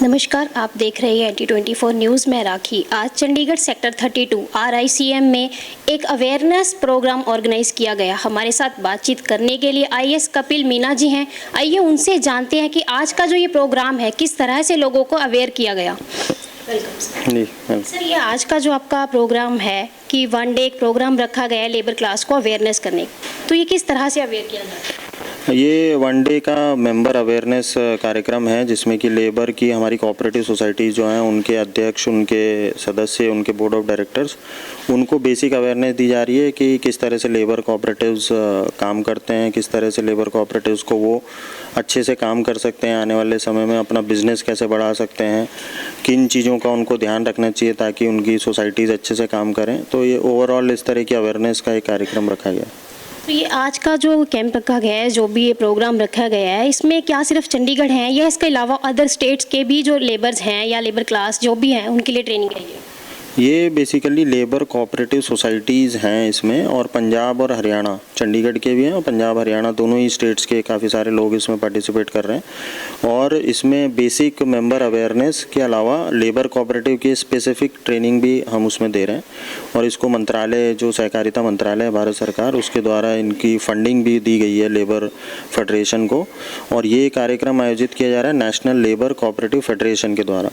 नमस्कार, आप देख रहे हैं NT24 न्यूज़ में राखी। आज चंडीगढ़ सेक्टर 32 RICM में एक अवेयरनेस प्रोग्राम ऑर्गेनाइज किया गया। हमारे साथ बातचीत करने के लिए IAS कपिल मीना जी हैं। आइए उनसे जानते हैं कि आज का जो ये प्रोग्राम है किस तरह से लोगों को अवेयर किया गया। Welcome sir. ये आज का जो आपका प्रोग्राम है कि वन डे एक प्रोग्राम रखा गया है लेबर क्लास को अवेयरनेस करने, तो ये किस तरह से अवेयर किया जाता है? ये वन डे का मेंबर अवेयरनेस कार्यक्रम है जिसमें कि लेबर की हमारी कोऑपरेटिव सोसाइटीज़ जो हैं उनके अध्यक्ष, उनके सदस्य, उनके बोर्ड ऑफ डायरेक्टर्स, उनको बेसिक अवेयरनेस दी जा रही है कि किस तरह से लेबर कोऑपरेटिव्स काम करते हैं, किस तरह से लेबर कोऑपरेटिव्स को वो अच्छे से काम कर सकते हैं, आने वाले समय में अपना बिजनेस कैसे बढ़ा सकते हैं, किन चीज़ों का उनको ध्यान रखना चाहिए ताकि उनकी सोसाइटीज़ अच्छे से काम करें। तो ये ओवरऑल इस तरह की अवेयरनेस का एक कार्यक्रम रखा गया। तो ये आज का जो कैंप रखा गया है, जो भी ये प्रोग्राम रखा गया है, इसमें क्या सिर्फ चंडीगढ़ है या इसके अलावा अदर स्टेट्स के भी जो लेबर्स हैं या लेबर क्लास जो भी हैं उनके लिए ट्रेनिंग है? ये बेसिकली लेबर कोऑपरेटिव सोसाइटीज़ हैं इसमें, और पंजाब और हरियाणा, चंडीगढ़ के भी हैं और पंजाब हरियाणा दोनों ही स्टेट्स के काफ़ी सारे लोग इसमें पार्टिसिपेट कर रहे हैं। और इसमें बेसिक मेंबर अवेयरनेस के अलावा लेबर कोऑपरेटिव की स्पेसिफिक ट्रेनिंग भी हम उसमें दे रहे हैं। और इसको मंत्रालय, जो सहकारिता मंत्रालय है भारत सरकार, उसके द्वारा इनकी फंडिंग भी दी गई है लेबर फेडरेशन को। और ये कार्यक्रम आयोजित किया जा रहा है नेशनल लेबर कोऑपरेटिव फेडरेशन के द्वारा।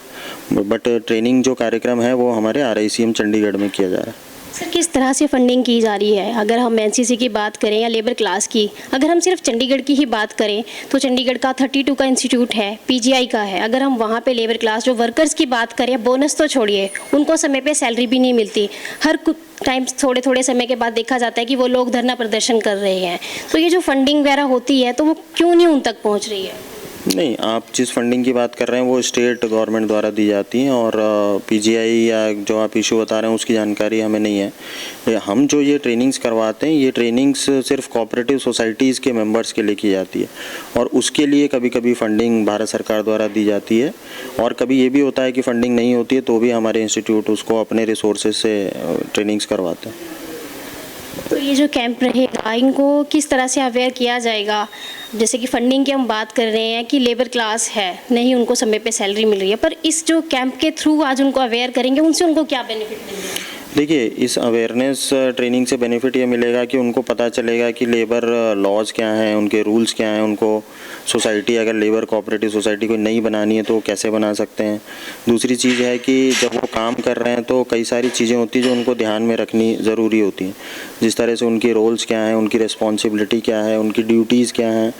बट ट्रेनिंग जो कार्यक्रम है वो हमारे RICM चंडीगढ़ में किया जा रहा है। सर, किस तरह से फंडिंग की जा रही है? अगर हम NCC की बात करें या लेबर क्लास की, अगर हम सिर्फ चंडीगढ़ की ही बात करें तो चंडीगढ़ का 32 का इंस्टीट्यूट है, PGI का है। अगर हम वहाँ पे लेबर क्लास जो वर्कर्स की बात करें, बोनस तो छोड़िए, उनको समय पे सैलरी भी नहीं मिलती। हर टाइम थोड़े थोड़े समय के बाद देखा जाता है कि वो लोग धरना प्रदर्शन कर रहे हैं। तो ये जो फंडिंग वगैरह होती है तो वो क्यों नहीं उन तक पहुँच रही है? नहीं, आप जिस फंडिंग की बात कर रहे हैं वो स्टेट गवर्नमेंट द्वारा दी जाती हैं, और PGI या जो आप इशू बता रहे हैं उसकी जानकारी हमें नहीं है। हम जो ये ट्रेनिंग्स करवाते हैं, ये ट्रेनिंग्स सिर्फ कोऑपरेटिव सोसाइटीज़ के मेंबर्स के लिए की जाती है, और उसके लिए कभी कभी फंडिंग भारत सरकार द्वारा दी जाती है, और कभी ये भी होता है कि फंडिंग नहीं होती है तो भी हमारे इंस्टीट्यूट उसको अपने रिसोर्सेज से ट्रेनिंग्स करवाते हैं। तो ये जो कैंप रहेगा, इनको किस तरह से अवेयर किया जाएगा? जैसे कि फंडिंग की हम बात कर रहे हैं कि लेबर क्लास है, नहीं उनको समय पे सैलरी मिल रही है, पर इस जो कैंप के थ्रू आज उनको अवेयर करेंगे, उनसे उनको क्या बेनिफिट मिलेगा? देखिए, इस अवेयरनेस ट्रेनिंग से बेनिफिट ये मिलेगा कि उनको पता चलेगा कि लेबर लॉज क्या हैं, उनके रूल्स क्या हैं, उनको सोसाइटी, अगर लेबर कोऑपरेटिव सोसाइटी कोई नई बनानी है तो वो कैसे बना सकते हैं। दूसरी चीज़ है कि जब वो काम कर रहे हैं तो कई सारी चीज़ें होती हैं जो उनको ध्यान में रखनी ज़रूरी होती हैं, जिस तरह से उनकी रोल्स क्या हैं, उनकी रिस्पॉन्सिबिलिटी क्या है, उनकी ड्यूटीज़ क्या हैं,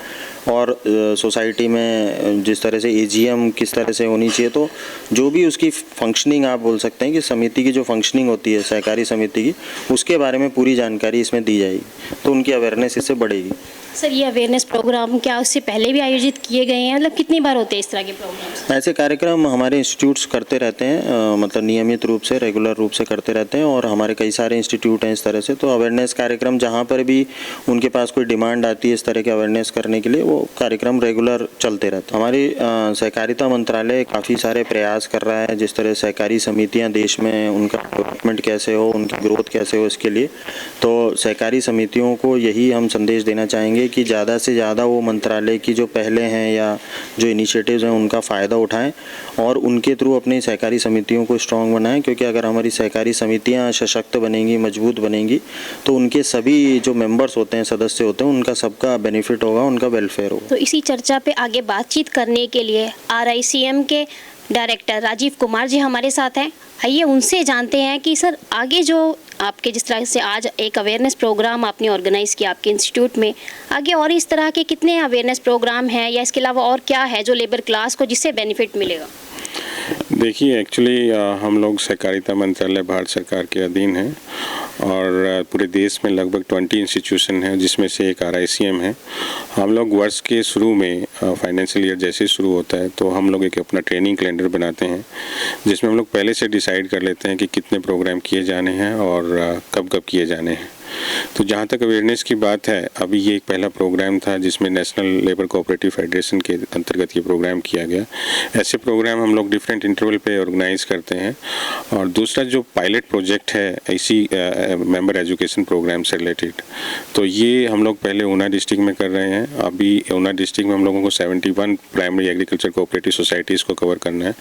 और सोसाइटी में जिस तरह से AGM किस तरह से होनी चाहिए। तो जो भी उसकी फंक्शनिंग, आप बोल सकते हैं कि समिति की जो फंक्शनिंग होती है सहकारी समिति की, उसके बारे में पूरी जानकारी इसमें दी जाएगी, तो उनकी अवेयरनेस इससे बढ़ेगी। सर, ये अवेयरनेस प्रोग्राम क्या उससे पहले भी आयोजित किए गए हैं? मतलब कितनी बार होते हैं इस तरह के प्रोग्राम? ऐसे कार्यक्रम हमारे इंस्टीट्यूट्स करते रहते हैं, मतलब नियमित रूप से, रेगुलर रूप से करते रहते हैं, और हमारे कई सारे इंस्टीट्यूट हैं इस तरह से। तो अवेयरनेस कार्यक्रम जहाँ पर भी उनके पास कोई डिमांड आती है इस तरह के अवेयरनेस करने के लिए, वो कार्यक्रम रेगुलर चलते रहते हैं। हमारी सहकारिता मंत्रालय काफ़ी सारे प्रयास कर रहा है, जिस तरह सहकारी समितियाँ देश में, उनका डेवलपमेंट कैसे हो, उनकी ग्रोथ कैसे हो, इसके लिए। तो सहकारी समितियों को यही हम संदेश देना चाहेंगे कि ज़्यादा से ज़्यादा वो मंत्रालय की जो पहले हैं या जो इनिशिएटिव्स हैं उनका फ़ायदा उठाएं, और उनके थ्रू अपनी सहकारी समितियों को स्ट्रॉन्ग बनाएं। क्योंकि अगर हमारी सहकारी समितियां सशक्त बनेंगी, मजबूत बनेंगी, तो उनके सभी जो मेंबर्स होते हैं, सदस्य होते हैं, उनका सबका बेनिफिट होगा, उनका वेलफेयर होगा। तो इसी चर्चा पे आगे बातचीत करने के लिए RICM के डायरेक्टर राजीव कुमार जी हमारे साथ हैं। आइए उनसे जानते हैं कि सर, आगे जो आपके जिस तरह से आज एक अवेयरनेस प्रोग्राम आपने ऑर्गेनाइज किया आपके इंस्टीट्यूट में, आगे और इस तरह के कितने अवेयरनेस प्रोग्राम हैं, या इसके अलावा और क्या है जो लेबर क्लास को जिससे बेनिफिट मिलेगा? देखिए, एक्चुअली हम लोग सहकारिता मंत्रालय भारत सरकार के अधीन हैं, और पूरे देश में लगभग 20 इंस्टीट्यूशन हैं, जिसमें से एक RICM है। हम लोग वर्ष के शुरू में, फाइनेंशियल ईयर जैसे शुरू होता है, तो हम लोग एक अपना ट्रेनिंग कैलेंडर बनाते हैं, जिसमें हम लोग पहले से डिसाइड कर लेते हैं कि कितने प्रोग्राम किए जाने हैं और कब कब किए जाने हैं। तो जहाँ तक अवेयरनेस की बात है, अभी ये एक पहला प्रोग्राम था जिसमें नेशनल लेबर कोऑपरेटिव फेडरेशन के अंतर्गत ये प्रोग्राम किया गया। ऐसे प्रोग्राम हम लोग डिफरेंट फ्रीक्वेंट इंटरवल पे ऑर्गेनाइज करते हैं। और दूसरा जो पायलट प्रोजेक्ट है ऐसी मेंबर एजुकेशन प्रोग्राम से रिलेटेड, तो ये हम लोग पहले ऊना डिस्ट्रिक्ट में कर रहे हैं। अभी ऊना डिस्ट्रिक्ट में हम लोगों को 71 प्राइमरी एग्रीकल्चर कोऑपरेटिव सोसाइटीज़ को कवर करना है।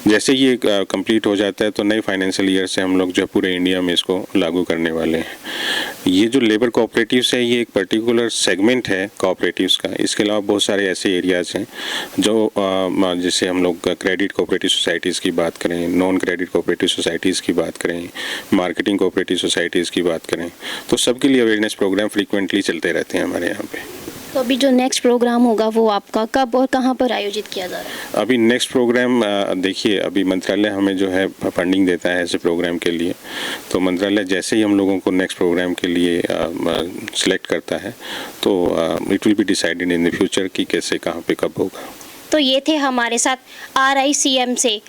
जैसे ये कंप्लीट हो जाता है तो नए फाइनेंशियल ईयर से हम लोग जो पूरे इंडिया में इसको लागू करने वाले हैं। ये जो लेबर कोऑपरेटिव्स है ये एक पर्टिकुलर सेगमेंट है कोऑपरेटिव्स का। इसके अलावा बहुत सारे ऐसे एरियाज हैं जो जैसे हम लोग क्रेडिट कोऑपरेटिव सोसाइटीज़ की बात करें, नॉन क्रेडिट कोऑपरेटिव सोसाइटीज़ की बात करें, मार्केटिंग कोऑपरेटिव सोसाइटीज़ की बात करें, तो सबके लिए अवेयरनेस प्रोग्राम फ्रीक्वेंटली चलते रहते हैं हमारे यहाँ पे। तो अभी जो नेक्स्ट प्रोग्राम होगा वो आपका कब और कहाँ पर आयोजित किया जा रहा है? अभी नेक्स्ट प्रोग्राम देखिए, अभी मंत्रालय हमें जो है फंडिंग देता है ऐसे प्रोग्राम के लिए, तो मंत्रालय जैसे ही हम लोगों को नेक्स्ट प्रोग्राम के लिए सिलेक्ट करता है तो it will be decided in the future कि कैसे कहाँ पे कब होगा। तो ये थे हमारे साथ RICM से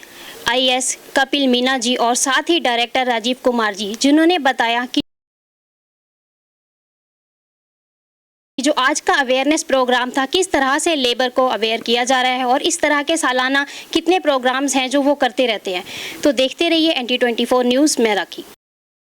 IS कपिल मीना जी और साथ ही डायरेक्टर राजीव कुमार जी, जिन्होंने बताया कि जो आज का अवेयरनेस प्रोग्राम था किस तरह से लेबर को अवेयर किया जा रहा है और इस तरह के सालाना कितने प्रोग्राम्स हैं जो वो करते रहते हैं। तो देखते रहिए NT24 न्यूज़। मैं राखी।